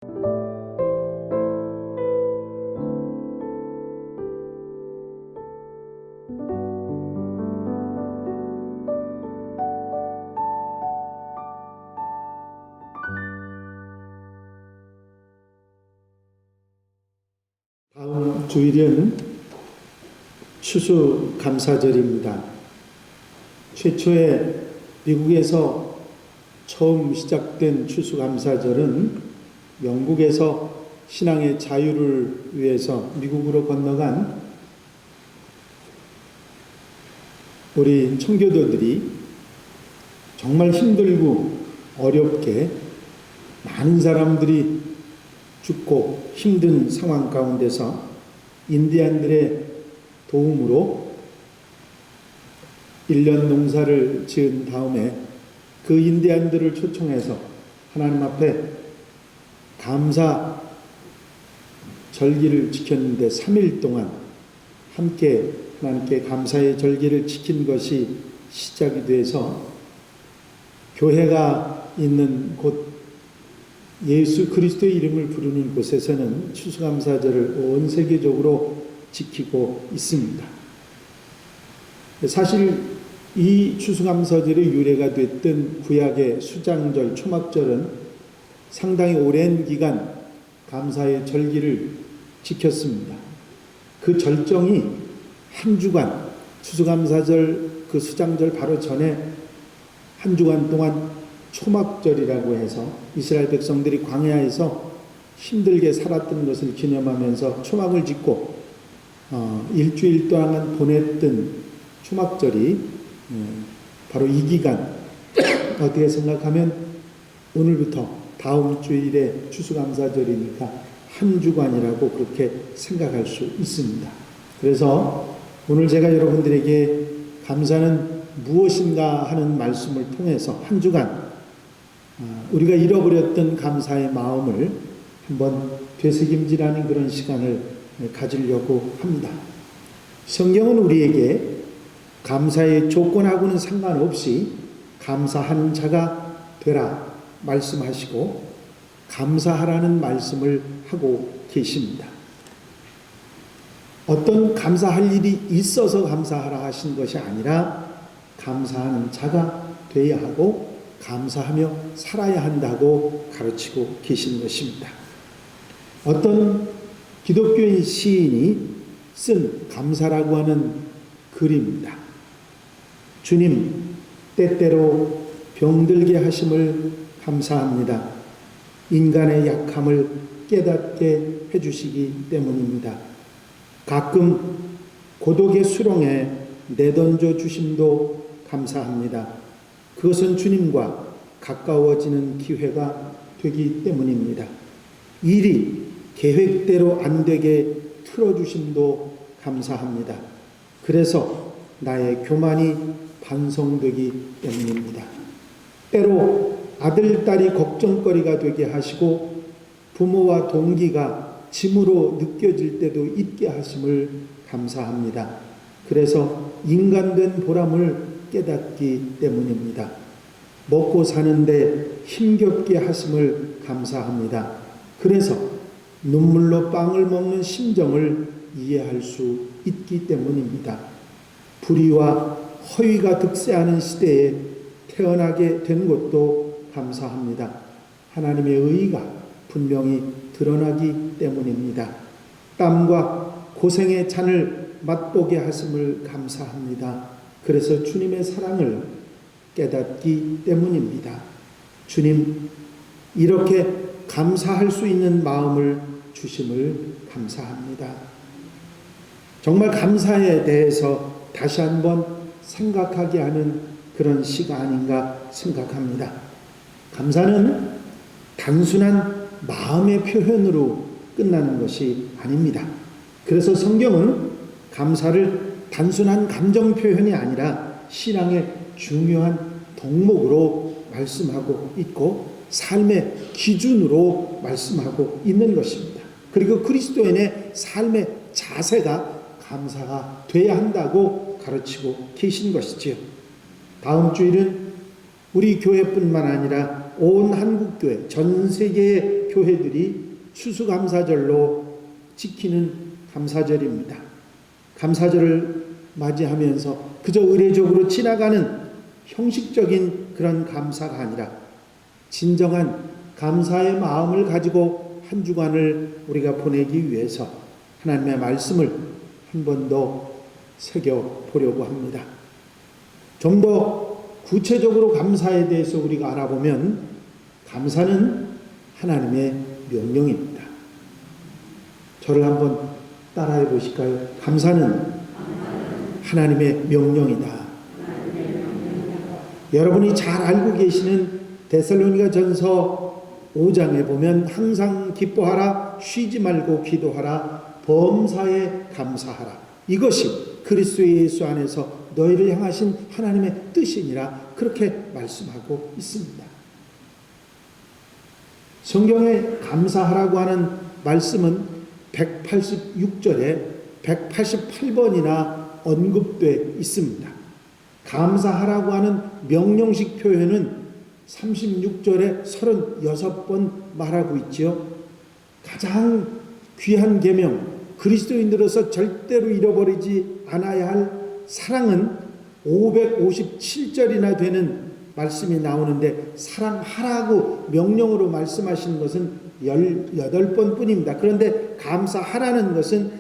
다음 주일은 추수감사절입니다. 최초에 미국에서 처음 시작된 추수감사절은 영국에서 신앙의 자유를 위해서 미국으로 건너간 우리 청교도들이 정말 힘들고 어렵게 많은 사람들이 죽고 힘든 상황 가운데서 인디안들의 도움으로 1년 농사를 지은 다음에 그 인디안들을 초청해서 하나님 앞에 감사 절기를 지켰는데 3일 동안 함께 하나님께 감사의 절기를 지킨 것이 시작이 돼서 교회가 있는 곳 예수 그리스도의 이름을 부르는 곳에서는 추수감사절을 온 세계적으로 지키고 있습니다. 사실 이 추수감사절의 유래가 됐던 구약의 수장절, 초막절은 상당히 오랜 기간 감사의 절기를 지켰습니다. 그 절정이 한 주간, 추수감사절 그 수장절 바로 전에 한 주간 동안 초막절이라고 해서 이스라엘 백성들이 광야에서 힘들게 살았던 것을 기념하면서 초막을 짓고 일주일 동안 보냈던 초막절이 바로 이 기간, 어떻게 생각하면 오늘부터 다음 주일에 추수감사절이니까 한 주간이라고 그렇게 생각할 수 있습니다. 그래서 오늘 제가 여러분들에게 감사는 무엇인가 하는 말씀을 통해서 한 주간 우리가 잃어버렸던 감사의 마음을 한번 되새김질하는 그런 시간을 가지려고 합니다. 성경은 우리에게 감사의 조건하고는 상관없이 감사하는 자가 되라 말씀하시고 감사하라는 말씀을 하고 계십니다. 어떤 감사할 일이 있어서 감사하라 하신 것이 아니라 감사하는 자가 되어야 하고 감사하며 살아야 한다고 가르치고 계신 것입니다. 어떤 기독교인 시인이 쓴 감사라고 하는 글입니다. 주님, 때때로 병들게 하심을 감사합니다. 인간의 약함을 깨닫게 해주시기 때문입니다. 가끔 고독의 수렁에 내던져 주심도 감사합니다. 그것은 주님과 가까워지는 기회가 되기 때문입니다. 일이 계획대로 안 되게 틀어주심도 감사합니다. 그래서 나의 교만이 반성되기 때문입니다. 때로 아들, 딸이 걱정거리가 되게 하시고 부모와 동기가 짐으로 느껴질 때도 있게 하심을 감사합니다. 그래서 인간된 보람을 깨닫기 때문입니다. 먹고 사는데 힘겹게 하심을 감사합니다. 그래서 눈물로 빵을 먹는 심정을 이해할 수 있기 때문입니다. 불의와 허위가 득세하는 시대에 태어나게 된 것도 감사합니다. 하나님의 의의가 분명히 드러나기 때문입니다. 땀과 고생의 잔을 맛보게 하심을 감사합니다. 그래서 주님의 사랑을 깨닫기 때문입니다. 주님, 이렇게 감사할 수 있는 마음을 주심을 감사합니다. 정말 감사에 대해서 다시 한번 생각하게 하는 그런 시가 아닌가 생각합니다. 감사는 단순한 마음의 표현으로 끝나는 것이 아닙니다. 그래서 성경은 감사를 단순한 감정 표현이 아니라 신앙의 중요한 덕목으로 말씀하고 있고 삶의 기준으로 말씀하고 있는 것입니다. 그리고 그리스도인의 삶의 자세가 감사가 돼야 한다고 가르치고 계신 것이지요. 다음 주일은 우리 교회뿐만 아니라 온 한국교회, 전 세계의 교회들이 추수감사절로 지키는 감사절입니다. 감사절을 맞이하면서 그저 의례적으로 지나가는 형식적인 그런 감사가 아니라 진정한 감사의 마음을 가지고 한 주간을 우리가 보내기 위해서 하나님의 말씀을 한 번 더 새겨보려고 합니다. 좀 더 구체적으로 감사에 대해서 우리가 알아보면 감사는 하나님의 명령입니다. 저를 한번 따라해 보실까요? 감사는 하나님의 명령이다. 여러분이 잘 알고 계시는 데살로니가 전서 5장에 보면 항상 기뻐하라, 쉬지 말고 기도하라, 범사에 감사하라. 이것이 그리스도 예수 안에서 너희를 향하신 하나님의 뜻이니라 그렇게 말씀하고 있습니다. 성경에 감사하라고 하는 말씀은 186절에 188번이나 언급되어 있습니다. 감사하라고 하는 명령식 표현은 36절에 36번 말하고 있지요. 가장 귀한 계명, 그리스도인으로서 절대로 잃어버리지 않아야 할 사랑은 557절이나 되는 말씀이 나오는데 사랑하라고 명령으로 말씀하시는 것은 18번 뿐입니다. 그런데 감사하라는 것은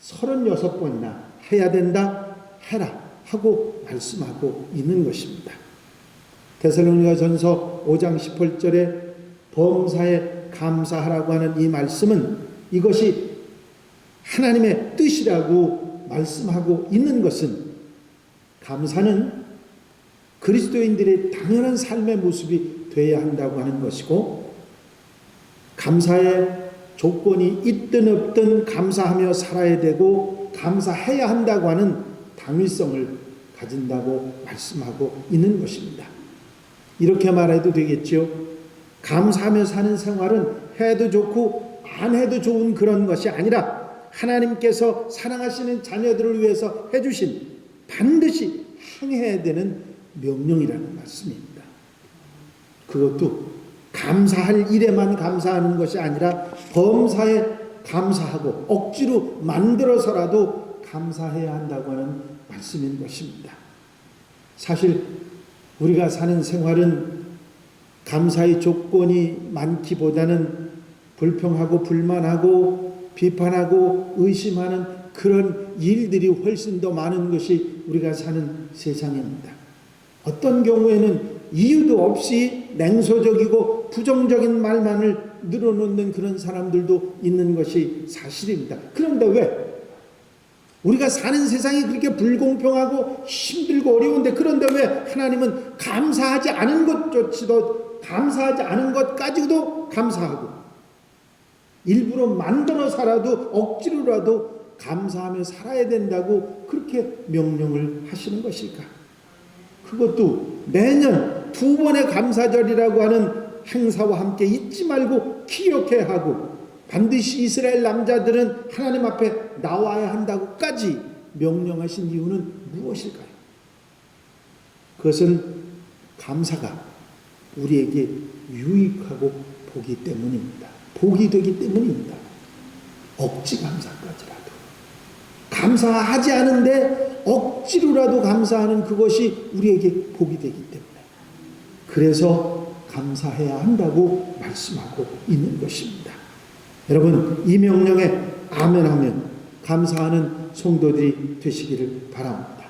36번이나 해야 된다, 해라 하고 말씀하고 있는 것입니다. 데살로니가 전서 5장 18절에 범사에 감사하라고 하는 이 말씀은 이것이 하나님의 뜻이라고 말씀하고 있는 것은 감사는 그리스도인들의 당연한 삶의 모습이 되어야 한다고 하는 것이고 감사의 조건이 있든 없든 감사하며 살아야 되고 감사해야 한다고 하는 당위성을 가진다고 말씀하고 있는 것입니다. 이렇게 말해도 되겠죠. 감사하며 사는 생활은 해도 좋고 안 해도 좋은 그런 것이 아니라 하나님께서 사랑하시는 자녀들을 위해서 해주신 반드시 행해야 되는 명령이라는 말씀입니다. 그것도 감사할 일에만 감사하는 것이 아니라 범사에 감사하고 억지로 만들어서라도 감사해야 한다고 하는 말씀인 것입니다. 사실 우리가 사는 생활은 감사의 조건이 많기보다는 불평하고 불만하고 비판하고 의심하는 그런 일들이 훨씬 더 많은 것이 우리가 사는 세상입니다. 어떤 경우에는 이유도 없이 냉소적이고 부정적인 말만을 늘어놓는 그런 사람들도 있는 것이 사실입니다. 그런데 왜? 우리가 사는 세상이 그렇게 불공평하고 힘들고 어려운데 그런데 왜 하나님은 감사하지 않은 것조차도 감사하지 않은 것 가지고도 감사하고 일부러 만들어서라도 억지로라도 감사하며 살아야 된다고 그렇게 명령을 하시는 것일까? 그것도 매년 2번의 감사절이라고 하는 행사와 함께 잊지 말고 기억해야 하고 반드시 이스라엘 남자들은 하나님 앞에 나와야 한다고까지 명령하신 이유는 무엇일까요? 그것은 감사가 우리에게 유익하고 복이 때문입니다. 복이 되기 때문입니다. 억지 감사까지라도. 감사하지 않은데 억지로라도 감사하는 그것이 우리에게 복이 되기 때문에. 그래서 감사해야 한다고 말씀하고 있는 것입니다. 여러분, 이 명령에 아멘하면 감사하는 성도들이 되시기를 바랍니다.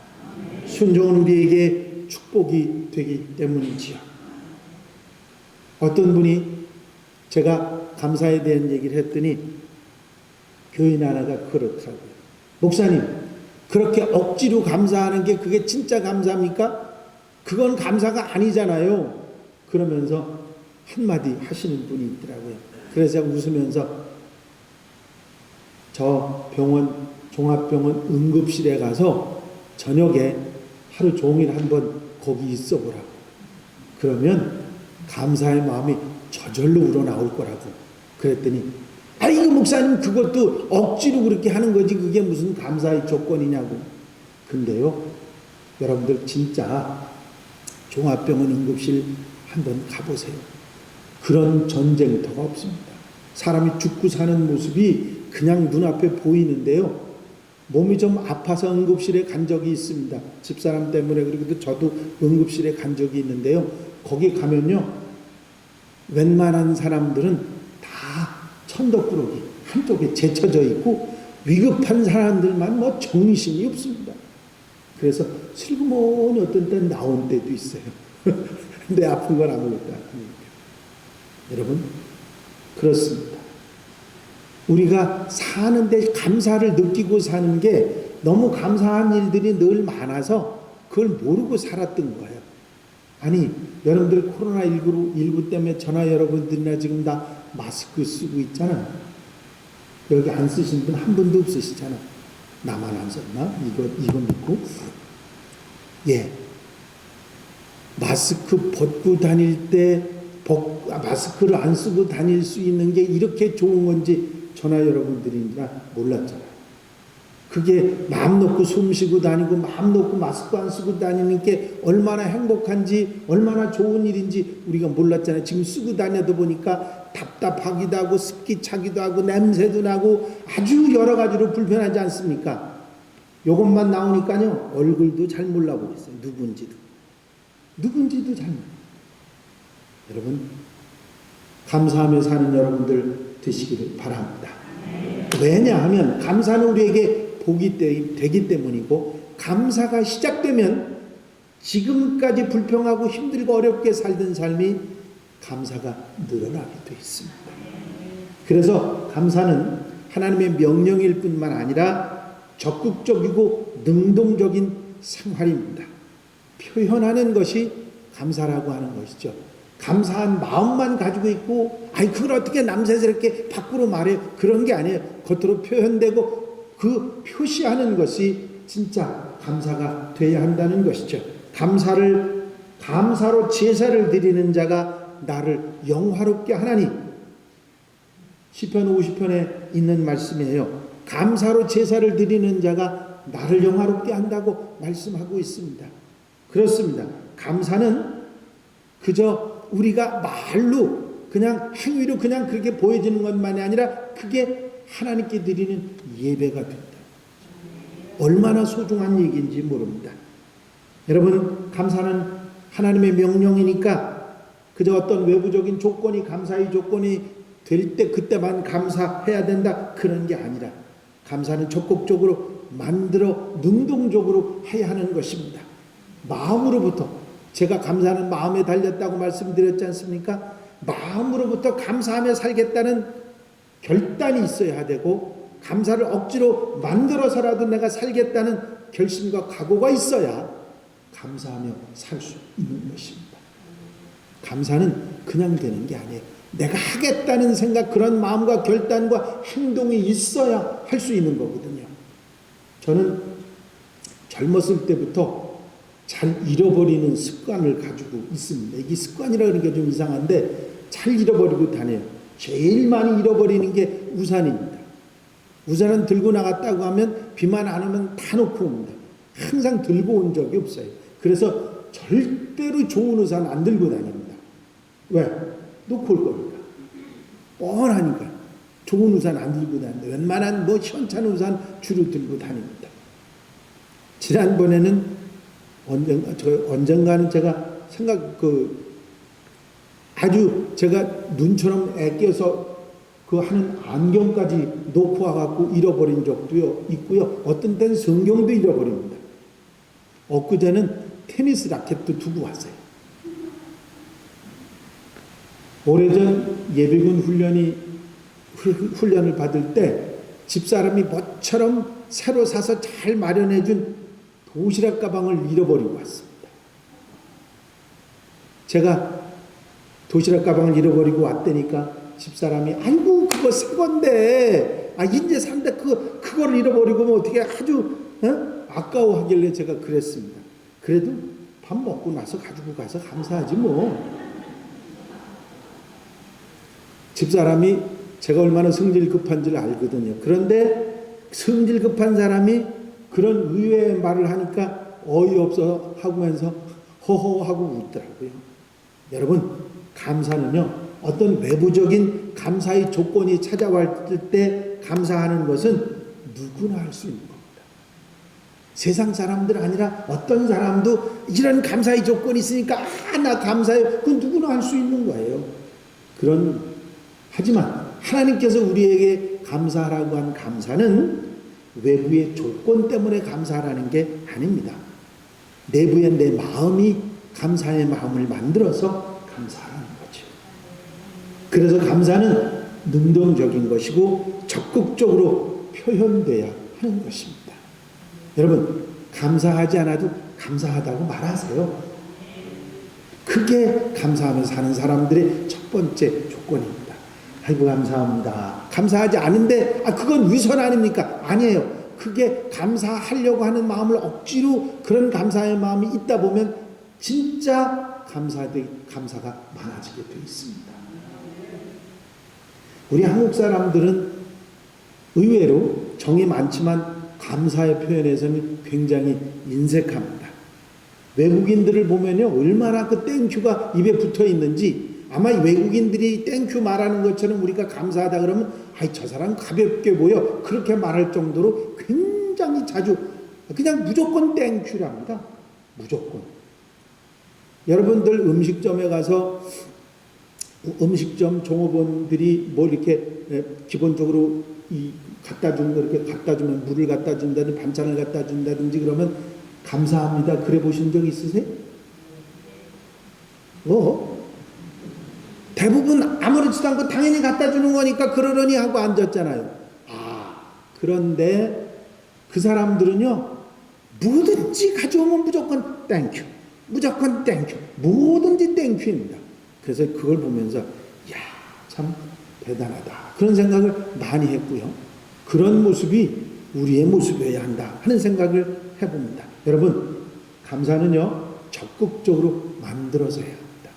순종은 우리에게 축복이 되기 때문이지요. 어떤 분이 제가 감사에 대한 얘기를 했더니 교인 하나가 그렇더라고요. 목사님, 그렇게 억지로 감사하는 게 그게 진짜 감사입니까? 그건 감사가 아니잖아요. 그러면서 한마디 하시는 분이 있더라고요. 그래서 제가 웃으면서 저 병원, 종합병원 응급실에 가서 저녁에 하루 종일 한번 거기 있어 보라고. 그러면 감사의 마음이 저절로 우러나올 거라고. 그랬더니 이거 목사님 그것도 억지로 그렇게 하는 거지 그게 무슨 감사의 조건이냐고. 근데요, 여러분들 진짜 종합병원 응급실 한번 가보세요. 그런 전쟁터가 없습니다. 사람이 죽고 사는 모습이 그냥 눈앞에 보이는데요. 몸이 좀 아파서 응급실에 간 적이 있습니다. 집사람 때문에. 그리고 저도 응급실에 간 적이 있는데요. 거기 가면요, 웬만한 사람들은 다 천덕꾸러기 한쪽에 제쳐져 있고 위급한 사람들만 뭐 정신이 없습니다. 그래서 슬그머니 어떤 때는 나온 때도 있어요. 내 아픈 건 아무것도 아니니까. 여러분, 그렇습니다. 우리가 사는데 감사를 느끼고 사는 게 너무 감사한 일들이 늘 많아서 그걸 모르고 살았던 거예요. 아니, 여러분들 코로나19 때문에 저나 여러분들이나 지금 다 마스크 쓰고 있잖아요. 여기 안 쓰신 분 한 분도 없으시잖아. 나만 안 썼나? 이거 믿고. 예. 마스크 벗고 다닐 때 마스크를 안 쓰고 다닐 수 있는 게 이렇게 좋은 건지 저나 여러분들이나 몰랐잖아요. 그게 마음 놓고 숨 쉬고 다니고 마음 놓고 마스크 안 쓰고 다니는 게 얼마나 행복한지 얼마나 좋은 일인지 우리가 몰랐잖아요. 지금 쓰고 다녀도 보니까 답답하기도 하고 습기 차기도 하고 냄새도 나고 아주 여러 가지로 불편하지 않습니까? 요것만 나오니까요, 얼굴도 잘 몰라보겠어요. 누군지도 잘 몰라요. 여러분, 감사하며 사는 여러분들 되시기를 바랍니다. 왜냐하면 감사는 우리에게 복이 되기 때문이고, 감사가 시작되면 지금까지 불평하고 힘들고 어렵게 살던 삶이 감사가 늘어나게 되어 있습니다. 그래서 감사는 하나님의 명령일 뿐만 아니라 적극적이고 능동적인 생활입니다. 표현하는 것이 감사라고 하는 것이죠. 감사한 마음만 가지고 있고, 그걸 어떻게 남세스럽게 밖으로 말해, 그런 게 아니에요. 겉으로 표현되고 그 표시하는 것이 진짜 감사가 되어야 한다는 것이죠. 감사로 제사를 드리는 자가 나를 영화롭게 하나니. 시편 50편에 있는 말씀이에요. 감사로 제사를 드리는 자가 나를 영화롭게 한다고 말씀하고 있습니다. 그렇습니다. 감사는 그저 우리가 말로 그냥 행위로 그냥 그렇게 보여지는 것만이 아니라 그게 하나님께 드리는 예배가 된다. 얼마나 소중한 얘기인지 모릅니다. 여러분, 감사는 하나님의 명령이니까 그저 어떤 외부적인 조건이, 감사의 조건이 될 때 그때만 감사해야 된다, 그런 게 아니라 감사는 적극적으로 만들어 능동적으로 해야 하는 것입니다. 마음으로부터, 제가 감사는 마음에 달렸다고 말씀드렸지 않습니까? 마음으로부터 감사하며 살겠다는 결단이 있어야 되고, 감사를 억지로 만들어서라도 내가 살겠다는 결심과 각오가 있어야 감사하며 살 수 있는 것입니다. 감사는 그냥 되는 게 아니에요. 내가 하겠다는 생각, 그런 마음과 결단과 행동이 있어야 할 수 있는 거거든요. 저는 젊었을 때부터 잘 잃어버리는 습관을 가지고 있습니다. 이게 습관이라 그러니까 좀 이상한데 잘 잃어버리고 다녀요. 제일 많이 잃어버리는 게 우산입니다. 우산은 들고 나갔다고 하면 비만 안 오면 다 놓고 옵니다. 항상 들고 온 적이 없어요. 그래서 절대로 좋은 우산 안 들고 다닙니다. 왜? 놓고 올 거니까. 뻔하니까. 좋은 우산 안 들고 다닙니다. 웬만한 시원찮은 우산 주로 들고 다닙니다. 지난번에는 언젠가는 제가 아주 제가 눈처럼 애껴서 하는 안경까지 놓고 와갖고 잃어버린 적도 있고요. 어떤 때는 성경도 잃어버립니다. 엊그제는 테니스 라켓도 두고 왔어요. 오래전 예비군 훈련을 받을 때 집사람이 뭐처럼 새로 사서 잘 마련해준 도시락 가방을 잃어버리고 왔습니다. 제가 도시락 가방을 잃어버리고 왔다니까 집사람이 아이고 그거 새 건데 이제 산다 그거를 잃어버리고 어떻게 아주 아까워하길래 제가 그랬습니다. 그래도 밥 먹고 나서 가지고 가서 감사하지 뭐. 집사람이 제가 얼마나 성질 급한지를 알거든요. 그런데 성질 급한 사람이 그런 의외의 말을 하니까 어이없어 하면서 허허하고 웃더라고요. 여러분, 감사는요 어떤 외부적인 감사의 조건이 찾아왔을 때 감사하는 것은 누구나 할 수 있는 겁니다. 세상 사람들 아니라 어떤 사람도 이런 감사의 조건이 있으니까 나 감사해요. 그건 누구나 할 수 있는 거예요. 하지만 하나님께서 우리에게 감사하라고 한 감사는 외부의 조건 때문에 감사하라는 게 아닙니다. 내부의 내 마음이 감사의 마음을 만들어서 감사하라는 거죠. 그래서 감사는 능동적인 것이고 적극적으로 표현돼야 하는 것입니다. 여러분, 감사하지 않아도 감사하다고 말하세요. 그게 감사하면서 사는 사람들의 첫 번째 조건입니다. 아이고 감사합니다. 감사하지 않은데 그건 위선 아닙니까? 아니에요. 그게 감사하려고 하는 마음을 억지로 그런 감사의 마음이 있다 보면 진짜 감사가 많아지게 되어 있습니다. 우리 한국 사람들은 의외로 정이 많지만 감사의 표현에서는 굉장히 인색합니다. 외국인들을 보면요, 얼마나 그 땡큐가 입에 붙어 있는지, 아마 외국인들이 땡큐 말하는 것처럼 우리가 감사하다 그러면 저 사람 가볍게 보여, 그렇게 말할 정도로 굉장히 자주 그냥 무조건 땡큐랍니다. 무조건. 여러분들 음식점에 가서 음식점 종업원들이 뭐 이렇게 기본적으로 갖다 주는 거 이렇게 갖다 주면 물을 갖다 준다든지 반찬을 갖다 준다든지 그러면 감사합니다. 그래 보신 적 있으세요? 대부분 아무렇지도 않고 당연히 갖다 주는 거니까 그러려니 하고 앉았잖아요. 그런데 그 사람들은요, 뭐든지 가져오면 무조건 땡큐, 무조건 땡큐, 뭐든지 땡큐입니다. 그래서 그걸 보면서 참 대단하다 그런 생각을 많이 했고요. 그런 모습이 우리의 모습이어야 한다 하는 생각을 해봅니다. 여러분, 감사는요 적극적으로 만들어서 해야 합니다.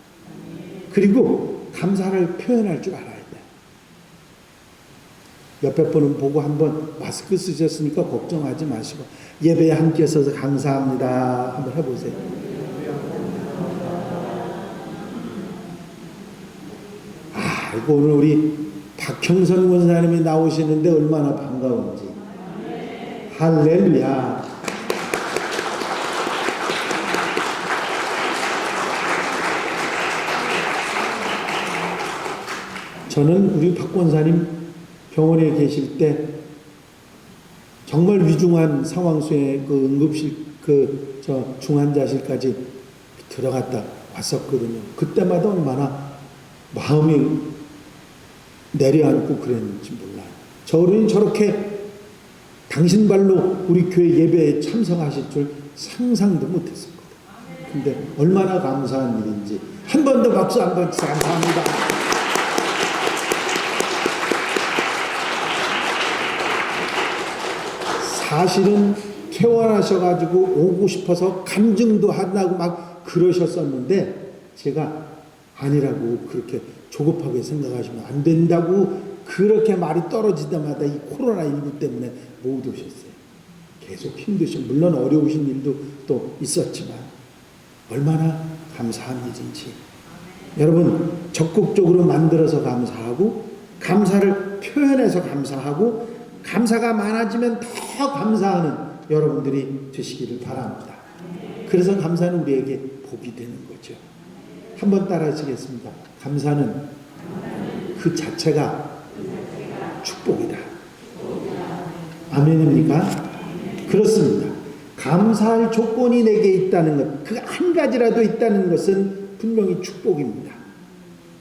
그리고 감사를 표현할 줄 알아야 돼요. 옆에 분은 보고 한번 마스크 쓰셨으니까 걱정하지 마시고 예배에 함께 서서 감사합니다 한번 해보세요. 오늘 우리 박형선 권사님이 나오시는데 얼마나 반가운지. 할렐루야. 저는 우리 박 권사님 병원에 계실 때 정말 위중한 상황 속에 그 응급실 중환자실까지 들어갔다 왔었거든요. 그때마다 얼마나 마음이 내려앉고 그랬는지 몰라요. 저는 저렇게 당신 발로 우리 교회 예배에 참석하실 줄 상상도 못했습니다. 근데 얼마나 감사한 일인지 한 번 더 박수 한번 감사합니다. 사실은 퇴원하셔가지고 오고 싶어서 간증도 한다고 막 그러셨었는데 제가 아니라고 그렇게 조급하게 생각하시면 안 된다고 그렇게 말이 떨어지다마다 이 코로나19 때문에 못 오셨어요. 계속 힘드신, 물론 어려우신 일도 또 있었지만 얼마나 감사한 일인지. 여러분, 적극적으로 만들어서 감사하고 감사를 표현해서 감사하고 감사가 많아지면 더 감사하는 여러분들이 되시기를 바랍니다. 그래서 감사는 우리에게 복이 되는 거죠. 한번 따라 하시겠습니다. 감사는 그 자체가 축복이다. 아멘입니까? 그렇습니다. 감사할 조건이 내게 있다는 것, 그 한 가지라도 있다는 것은 분명히 축복입니다.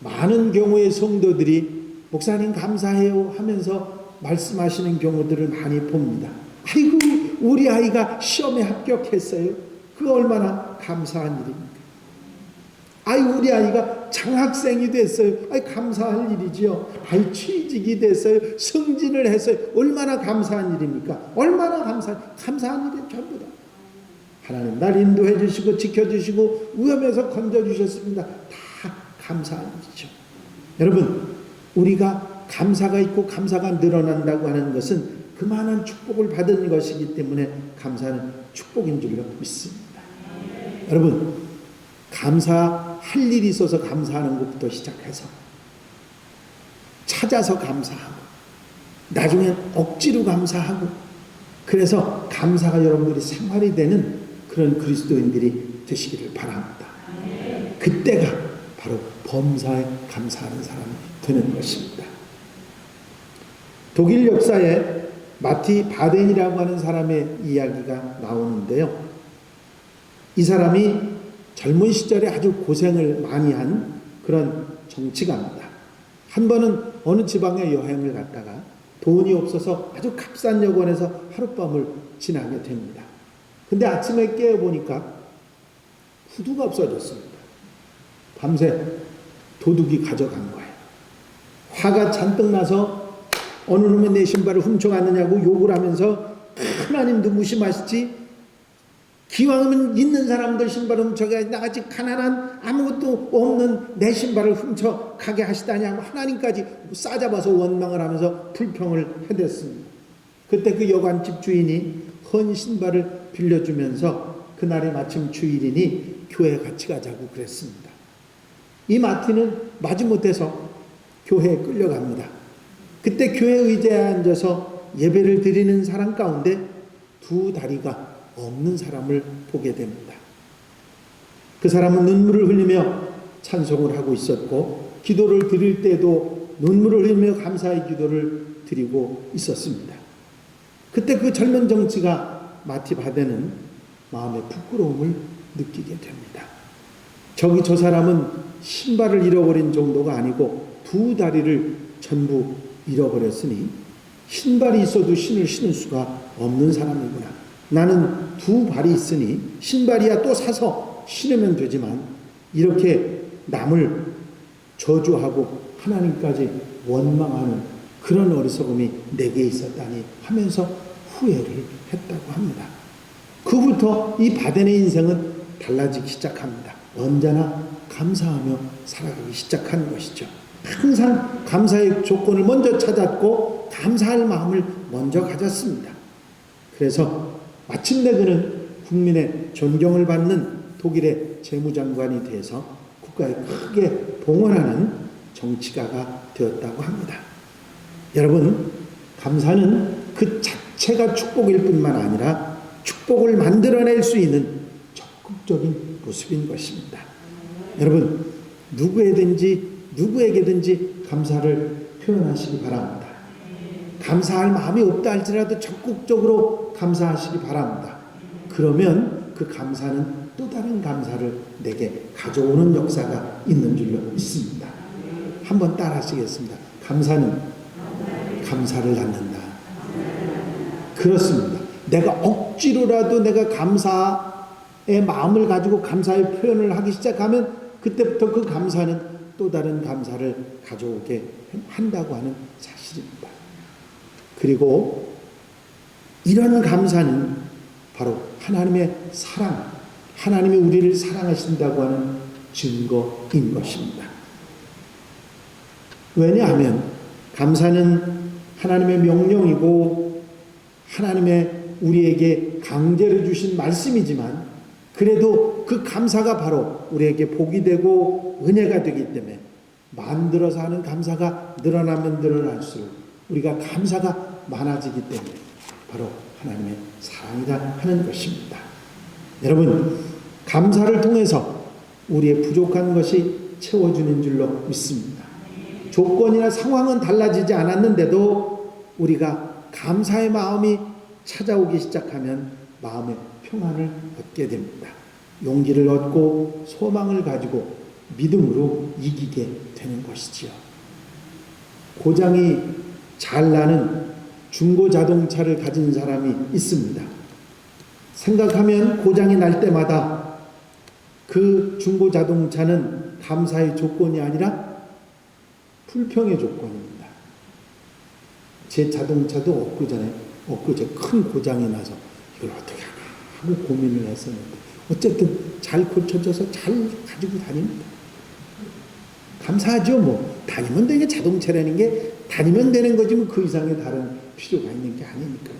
많은 경우의 성도들이 목사님 감사해요 하면서 말씀하시는 경우들을 많이 봅니다. 아이고 우리 아이가 시험에 합격했어요. 그거 얼마나 감사한 일입니까? 아이 우리 아이가 장학생이 됐어요. 아이 감사할 일이지요. 아이 취직이 됐어요. 승진을 했어요. 얼마나 감사한 일입니까? 얼마나 감사한 일이 전부 다. 하나님 날 인도해 주시고 지켜주시고 위험에서 건져주셨습니다. 다 감사한 일이죠. 여러분, 우리가 감사가 있고 감사가 늘어난다고 하는 것은 그만한 축복을 받은 것이기 때문에 감사는 축복인 줄로 믿습니다. 여러분, 감사할 일이 있어서 감사하는 것부터 시작해서 찾아서 감사하고 나중엔 억지로 감사하고 그래서 감사가 여러분들이 생활이 되는 그런 그리스도인들이 되시기를 바랍니다. 그때가 바로 범사에 감사하는 사람이 되는 것입니다. 독일 역사에 마티 바덴이라고 하는 사람의 이야기가 나오는데요. 이 사람이 젊은 시절에 아주 고생을 많이 한 그런 정치가입니다. 한 번은 어느 지방에 여행을 갔다가 돈이 없어서 아주 값싼 여관에서 하룻밤을 지나게 됩니다. 근데 아침에 깨어보니까 후두가 없어졌습니다. 밤새 도둑이 가져간 거예요. 화가 잔뜩 나서 어느 놈이 내 신발을 훔쳐갔느냐고 욕을 하면서 하나님도 무심하시지 기왕이면 있는 사람들 신발을 훔쳐가 나같이 가난한 아무것도 없는 내 신발을 훔쳐가게 하시다냐고 하나님까지 싸잡아서 원망을 하면서 불평을 해댔습니다. 그때 그 여관집 주인이 헌 신발을 빌려주면서 그날이 마침 주일이니 교회에 같이 가자고 그랬습니다. 이 마티는 마지못해서 교회에 끌려갑니다. 그때 교회 의자에 앉아서 예배를 드리는 사람 가운데 두 다리가 없는 사람을 보게 됩니다. 그 사람은 눈물을 흘리며 찬송을 하고 있었고 기도를 드릴 때도 눈물을 흘리며 감사의 기도를 드리고 있었습니다. 그때 그 젊은 정치가 마티 바덴은 마음의 부끄러움을 느끼게 됩니다. 저 사람은 신발을 잃어버린 정도가 아니고 두 다리를 전부 잃어버렸으니 신발이 있어도 신을 신을 수가 없는 사람이구나. 나는 두 발이 있으니 신발이야 또 사서 신으면 되지만 이렇게 남을 저주하고 하나님까지 원망하는 그런 어리석음이 내게 있었다니 하면서 후회를 했다고 합니다. 그부터 이 바덴의 인생은 달라지기 시작합니다. 언제나 감사하며 살아가기 시작하는 것이죠. 항상 감사의 조건을 먼저 찾았고 감사할 마음을 먼저 가졌습니다. 그래서 마침내 그는 국민의 존경을 받는 독일의 재무장관이 돼서 국가에 크게 봉헌하는 정치가가 되었다고 합니다. 여러분, 감사는 그 자체가 축복일 뿐만 아니라 축복을 만들어낼 수 있는 적극적인 모습인 것입니다. 여러분, 누구에게든지 감사를 표현하시기 바랍니다. 감사할 마음이 없다 할지라도 적극적으로 감사하시기 바랍니다. 그러면 그 감사는 또 다른 감사를 내게 가져오는 역사가 있는 줄로 믿습니다. 한번 따라 하시겠습니다. 감사는 감사를 낳는다. 그렇습니다. 내가 억지로라도 내가 감사의 마음을 가지고 감사의 표현을 하기 시작하면 그때부터 그 감사는 또 다른 감사를 가져오게 한다고 하는 사실입니다. 그리고 이런 감사는 바로 하나님의 사랑, 하나님이 우리를 사랑하신다고 하는 증거인 것입니다. 왜냐하면 감사는 하나님의 명령이고 하나님의 우리에게 강제로 주신 말씀이지만 그래도 그 감사가 바로 우리에게 복이 되고 은혜가 되기 때문에 만들어서 하는 감사가 늘어나면 늘어날수록 우리가 감사가 많아지기 때문에 바로 하나님의 사랑이라 하는 것입니다. 여러분, 감사를 통해서 우리의 부족한 것이 채워주는 줄로 믿습니다. 조건이나 상황은 달라지지 않았는데도 우리가 감사의 마음이 찾아오기 시작하면 마음의 평안을 얻게 됩니다. 용기를 얻고 소망을 가지고 믿음으로 이기게 되는 것이지요. 고장이 잘 나는 중고 자동차를 가진 사람이 있습니다. 생각하면 고장이 날 때마다 그 중고 자동차는 감사의 조건이 아니라 불평의 조건입니다. 제 자동차도 엊그제 큰 고장이 나서 이걸 어떻게 하나 하고 고민을 했었는데 어쨌든 잘 고쳐져서 잘 가지고 다닙니다. 감사하죠. 뭐 다니면 되게 자동차라는 게 다니면 되는 거지 뭐 그 이상의 다른 필요가 있는 게 아니니까.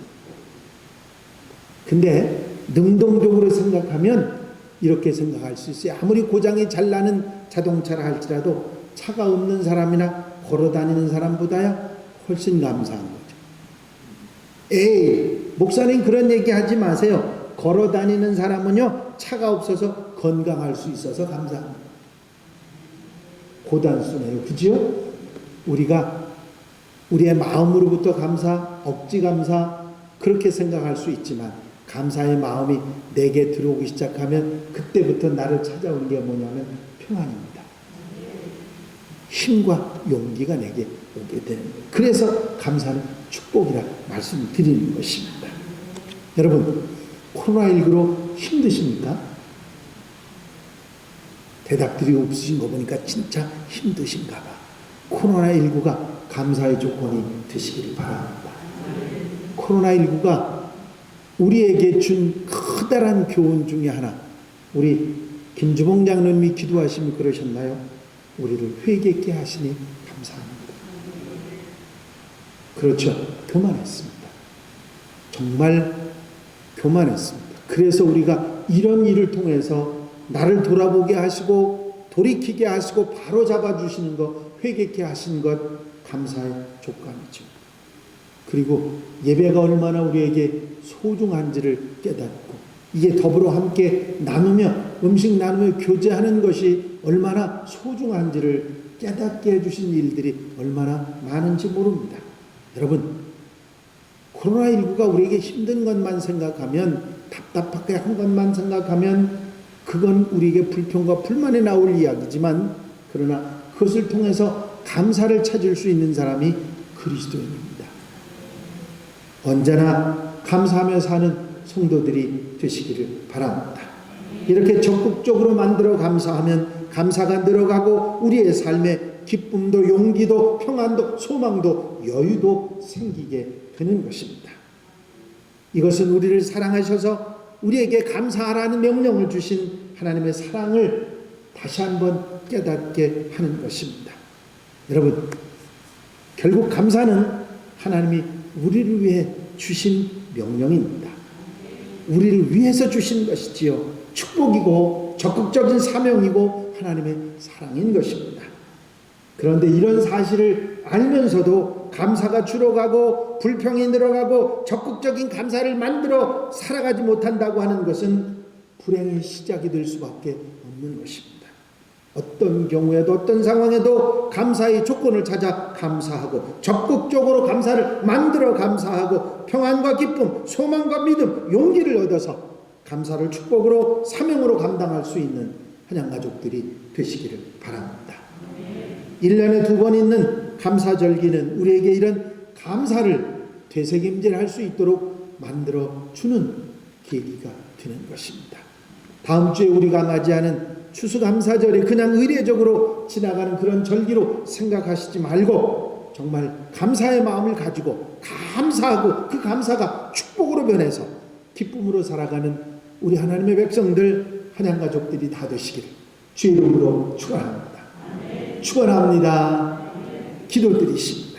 근데 능동적으로 생각하면 이렇게 생각할 수 있어요. 아무리 고장이 잘 나는 자동차라 할지라도 차가 없는 사람이나 걸어다니는 사람보다야 훨씬 감사한 거죠. 에이, 목사님 그런 얘기 하지 마세요. 걸어다니는 사람은요, 차가 없어서 건강할 수 있어서 감사합니다. 고단수네요. 그죠? 우리가 우리의 마음으로부터 감사, 억지 감사, 그렇게 생각할 수 있지만, 감사의 마음이 내게 들어오기 시작하면 그때부터 나를 찾아오는 게 뭐냐면 평안입니다. 힘과 용기가 내게 오게 되는 거예요. 그래서 감사는 축복이라 말씀드리는 것입니다. 여러분, 코로나19로 힘드십니까? 대답들이 없으신 거 보니까 진짜 힘드신가 봐. 코로나19가 감사의 조건이 되시기를 바랍니다. 코로나19가 우리에게 준 커다란 교훈 중에 하나, 우리 김주봉 장로님이 기도하시면 그러셨나요? 우리를 회개케 하시니 감사합니다. 그렇죠. 교만했습니다. 정말 교만했습니다. 그래서 우리가 이런 일을 통해서 나를 돌아보게 하시고 돌이키게 하시고 바로 잡아주시는 것, 회개케 하신 것, 감사의 조건이죠. 그리고 예배가 얼마나 우리에게 소중한지를 깨닫고, 이게 더불어 함께 나누며, 음식 나누며 교제하는 것이 얼마나 소중한지를 깨닫게 해주신 일들이 얼마나 많은지 모릅니다. 여러분, 코로나19가 우리에게 힘든 것만 생각하면, 답답하게 한 것만 생각하면 그건 우리에게 불평과 불만이 나올 이야기지만, 그러나 그것을 통해서 감사를 찾을 수 있는 사람이 그리스도인입니다. 언제나 감사하며 사는 성도들이 되시기를 바랍니다. 이렇게 적극적으로 만들어 감사하면 감사가 늘어가고 우리의 삶에 기쁨도 용기도 평안도 소망도 여유도 생기게 되는 것입니다. 이것은 우리를 사랑하셔서 우리에게 감사하라는 명령을 주신 하나님의 사랑을 다시 한번 깨닫게 하는 것입니다. 여러분, 결국 감사는 하나님이 우리를 위해 주신 명령입니다. 우리를 위해서 주신 것이지요. 축복이고 적극적인 사명이고 하나님의 사랑인 것입니다. 그런데 이런 사실을 알면서도 감사가 줄어가고 불평이 늘어가고 적극적인 감사를 만들어 살아가지 못한다고 하는 것은 불행의 시작이 될 수밖에 없는 것입니다. 어떤 경우에도 어떤 상황에도 감사의 조건을 찾아 감사하고 적극적으로 감사를 만들어 감사하고 평안과 기쁨, 소망과 믿음, 용기를 얻어서 감사를 축복으로 사명으로 감당할 수 있는 한양가족들이 되시기를 바랍니다. 1년에 2번 있는 감사절기는 우리에게 이런 감사를 되새김질할 수 있도록 만들어주는 계기가 되는 것입니다. 다음 주에 우리가 맞이하는 추수감사절이 그냥 의례적으로 지나가는 그런 절기로 생각하시지 말고 정말 감사의 마음을 가지고 감사하고 그 감사가 축복으로 변해서 기쁨으로 살아가는 우리 하나님의 백성들, 한양가족들이 다 되시기를 주의 이름으로 축원합니다. 축원합니다. 기도드리십니다.